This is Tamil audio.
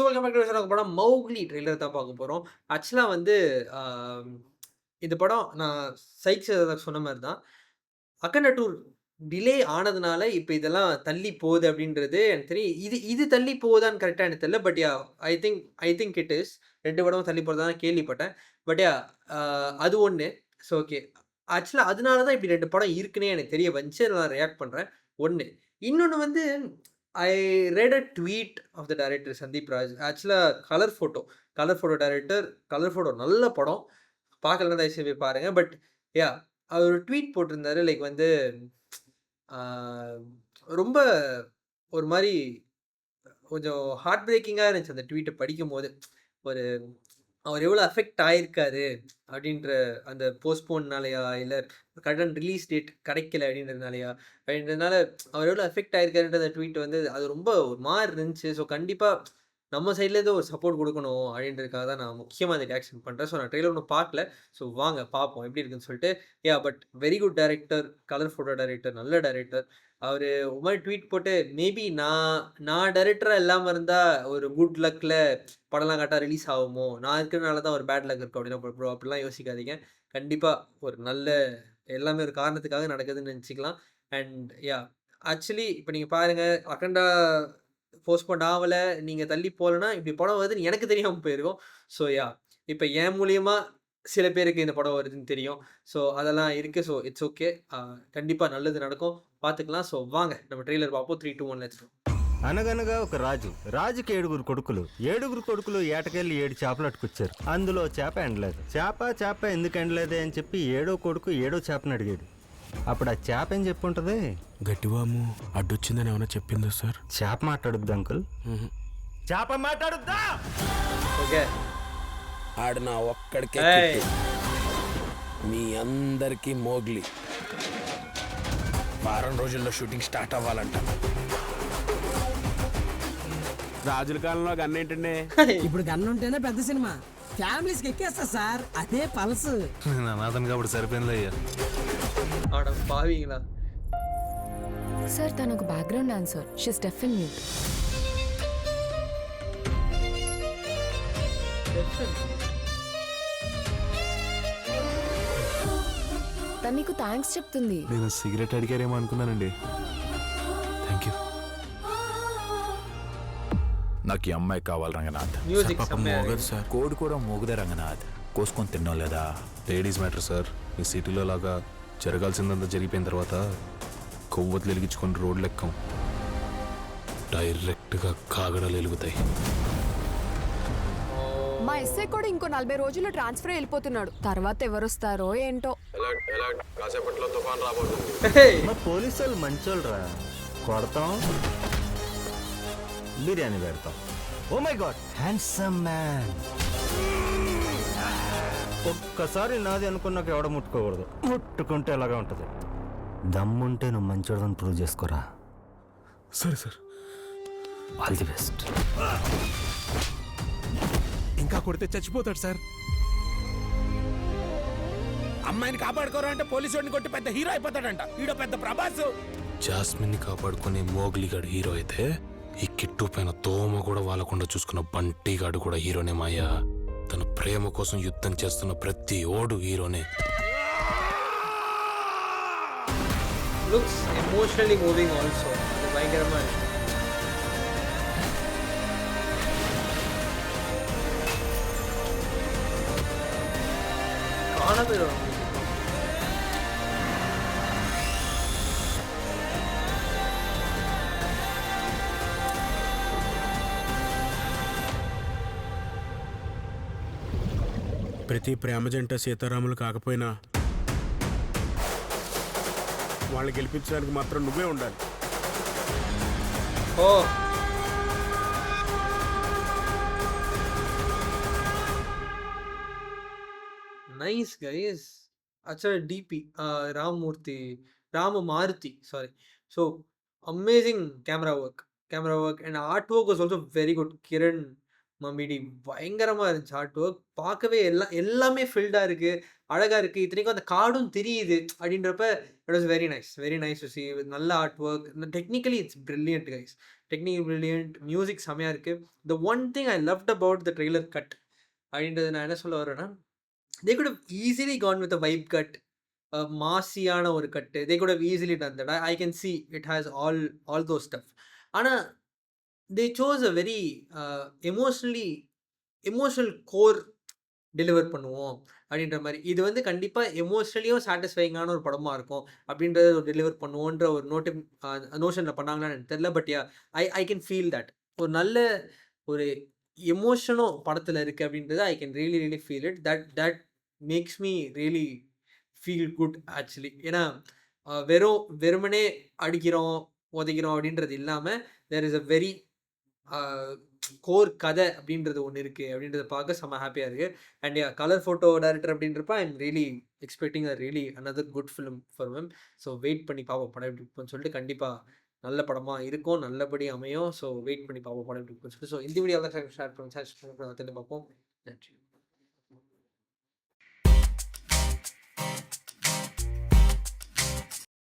ஸோ வெல்கம் பேக் டு படம் மௌக்லி ட்ரெய்லர் தான் பார்க்க போறோம். ஆக்சுவலா வந்து ஆ இந்த படம் நான் சைக்ஸ் சொன்ன மாரி தான். அக்கன்னா 2 டிலே ஆனதுனால இப்ப இதெல்லாம் தள்ளி போகுது அப்படின்றது எனக்கு தெரியும். இது இது தள்ளி போகுதான்னு கரெக்ட்டா எனக்கு தெரியல. But yeah I think it is. 2 படமும் தள்ளி போறதா நான் கேள்விப்பட்டேன். பட் யா அ அது ஒண்ணு. So okay. ஆக்சுவலா அதனால தான் இப்படி 2 படம் இருக்குன்னே எனக்கு தெரிய வந்துச்சு. நான் ரியாக்ட் பண்றேன். 1. இன்னொன்னு வந்து I read a tweet of the director Sandeep Raj. ஆக்சுவலா colour photo director. Colour photo நல்ல படம். பார்க்கலன்னா தயவு செஞ்சு போய் பாருங்க. பட் யா அவர் ஒரு ட்வீட் போட்டிருந்தாரு. லைக் வந்து ஆ ரொம்ப ஒரு மாரி கொஞ்சம் ஹார்ட் பிரேக்கிங்கா இருந்துச்சு அந்த ட்வீட்ட படிக்கும்போது. ஒரு அவர் எவ்வளோ அஃபெக்ட் ஆயிருக்காரு அப்படின்ற அந்த போஸ்ட்போன்னாலயா, இல்ல கடன் ரிலீஸ் டேட் கிடைக்கல அப்படின்றதுனாலயா, அப்படின்றதுனால அவர் எவ்வளோ அஃபெக்ட் ஆயிருக்காருன்ற அந்த ட்வீட் வந்து அது ரொம்ப ஒரு மாரி இருந்துச்சு. ஸோ கண்டிப்பா நம்ம சைட்லேருந்து ஒரு சப்போர்ட் குடுக்கணும் அப்படின்றதுக்காக தான் நான் முக்கியமா இந்த ரியாக்ஷன் பண்றேன். ஸோ நான் ட்ரெய்லர் இன்னும் பார்க்கல. ஸோ வாங்க பார்ப்போம் எப்படி இருக்குன்னு சொல்லிட்டு. But very good director, colour photo director, நல்ல டைரக்டர். அவரு ஒரு மாரி ட்வீட் போட்டு மேபி நான் டைரக்டரா இல்லாம இருந்தா ஒரு குட் லக்ல படம்லாம் கரெக்ட்டா ரிலீஸ் ஆகுமோ! நான் இருக்கிறனால தான் ஒரு பேட் லக் இருக்கும் அப்டின்னா ப்ரோ அப்படிலாம் யோசிக்காதீங்க. கண்டிப்பா ஒரு நல்ல எல்லாமே ஒரு காரணத்துக்காக நடக்குதுன்னு நெனச்சுக்கலாம். அண்ட் ஆக்சுவலி இப்ப நீங்க பாருங்க, அகண்டா போஸ்ட்போன் ஆவல, நீங்க தள்ளி போலன்னா, இப்படி படம் வருதுன்னு எனக்கு தெரியாம போயிருக்கும். ஸோ இப்ப என் மூலியமா சில பேருக்கு இந்த படம் வருதுன்னு தெரியும். ஸோ அதெல்லாம் இருக்கு. So it's okay. கண்டிப்பா நல்லது நடக்கும். பார்த்துக்கலாம். ஸோ வாங்க நம்ம ட்ரெய்லர் பார்ப்போம். 3, 2, 1 லெட்ஸ் கோ. అనగనగా ఒక రాజుకి 7 కొడుకులు ఏటకెళ్ళి 7 చేపలు అట్టుకొచ్చారు. అందులో చేప ఎండలేదు. చేప ఎందుకు ఎండలేదే అని చెప్పి 7వ కొడుకు 7వ చేపని అడిగాడు. అప్పుడు ఆ చేప ఏం చెప్పుంటది? గట్టివాము అడ్డొచ్చిందని ఏమైనా చెప్పిందా సార్? చేప మాట్లాడుద్దా అంకుల్? చేప మాట్లాడుద్దా? ఓకే. ఆడు నా ఒక్కడికే ఏయ్! కిట్టు. మీ అందరికీ మోగ్లీ. వారం రోజుల్లో షూటింగ్ స్టార్ట్ అవ్వాలంట. రాజుల కాలంలో గన్ ఏంటండి? ఇప్పుడు గన్ ఉంటేనే పెద్ద సినిమా ఫ్యామిలీస్కి ఎక్కేస్తా సార్, అదే పల్స్. నేను అనాథను కాబట్టి సరిపోయింది అయ్యా. அட பாவிங்களா! సార్ తను ఒక background dancer. She's deaf and mute. తను నీకు థ్యాంక్స్ చెప్తుంది. నేను సిగరెట్ అడిగారేమో అనుకున్నానండి. Thank you. నాకు ఈ అమ్మాయి కావాలి రంగనాథ్. మ్యూజిక్ పాపం సెమ్మె మోగదు సార్. కోడి కూడా మోగుదే రంగనాథ్. కోసుకొని తిన్నావు లేదా? Ladies matter sir. ఈ సిటీలో లాగా జరగాల్సిందంతా జరిగిపోయిన తర్వాత కొవ్వొత్తులు వెలిగించుకొని రోడ్లు ఎక్కం. డైరెక్ట్గా కాగడాలు వెలుగుతాయి. మా ఎస్ఐ కూడా ఇంకో 40 రోజుల్లో ట్రాన్స్ఫర్ వెళ్ళిపోతున్నాడు. తర్వాత ఎవరొస్తారో ఏంటో. కాసేపట్లో తుఫాన్ రాబోతుంది. మా పోలీసు వాళ్ళు మంచోళ్ళరా. కొడతాం, బిర్యానీ పెడతాం. Oh my God, handsome man. ఒక్కసారి నాది అనుకున్నాక ఎవడ ముట్టుకోకూడదు. ముట్టుకుంటే ఎలాగా ఉంటుంది. దమ్ముంటే నువ్వు మంచోడని ప్రూవ్ చేసుకోరా. సరే సార్. All the best. ఇంకా కొడితే చచ్చిపోతాడు సార్. అమ్మాయిని కాపాడుకోరా అంటే పోలీసు వాడిని కొట్టి పెద్ద హీరో అయిపోతాడంట. ఈడో పెద్ద ప్రభాస్. జాస్మిన్ని కాపాడుకునే మోగ్లీగాడు హీరో అయితే ఈ కిట్టు పైన తోమ కూడా వాళ్ళకుండా చూసుకున్న బంటిగాడు కూడా హీరోనే మాయా. తన ప్రేమ కోసం యుద్ధం చేస్తున్న ప్రతి ఓడు హీరోనే. Looks emotionally moving also. భయంకరமா இருக்கு. காணாம ప్రతి ప్రేమ జంట సీతారాములు కాకపోయినా వాళ్ళని గెలిపించడానికి మాత్రం నువ్వే ఉండాలి. Oh nice guys. అచ్చా DP Ramamaruthi sorry. So amazing camera work and art work was also very good. Kiran Mammidi பயங்கரமா இருந்துச்சு ஆர்ட் ஒர்க். பார்க்கவே எல்லாமே ஃபில்டா இருக்கு. அழகா இருக்கு. இத்தனைக்கும் அந்த கார்டும் தெரியுது. அப்படின்றப்ப it was very nice to see. நல்ல art work. Technically it's brilliant guys. Technical brilliant, music செமையாக இருக்குது. The one thing I loved about the trailer cut அப்படின்றது நான் என்ன சொல்ல வரேன்னா, they could have easily gone with a vibe cut, மாஸியான ஒரு cut. They could have easily done that. I can see it has all those stuff. ஆனால் they chose a very emotional core deliver பண்ணுவோம் அப்படின்ற மாதிரி. இது வந்து கண்டிப்பாக எமோஷ்னலியும் சாட்டிஸ்ஃபைங்கான ஒரு படமாக இருக்கும் அப்படின்றத ஒரு டெலிவர் பண்ணுவோன்ற ஒரு நோஷனில் பண்ணாங்களான்னு எனக்கு தெரியல. But I can feel that ஒரு நல்ல ஒரு எமோஷனும் படத்தில் இருக்குது அப்படின்றது I can really feel it. That makes me really feel good actually. ஏன்னா வெறுமனே அடிக்கிறோம் உதைக்கிறோம் அப்படின்றது இல்லாமல் there is a very core கதை அப்படின்றது ஒன்று இருக்குது அப்படின்றத பார்க்க செம்ம ஹாப்பியாக இருக்குது. அண்ட் கலர் ஃபோட்டோ டைரக்டர் அப்படின்றப்ப I am really expecting a really another good film for him. So wait பண்ணி பார்ப்போம் படம் எப்படி இருக்குன்னு சொல்லிட்டு. கண்டிப்பாக நல்ல படமாக இருக்கும், நல்லபடி அமையும். ஸோ வெயிட் பண்ணி பார்ப்போம் படம் எப்படி இருக்குன்னு சொல்லிட்டு. ஸோ இந்த வீடியோவில் ஷேர் பண்ணுங்க, பார்ப்போம். நன்றி.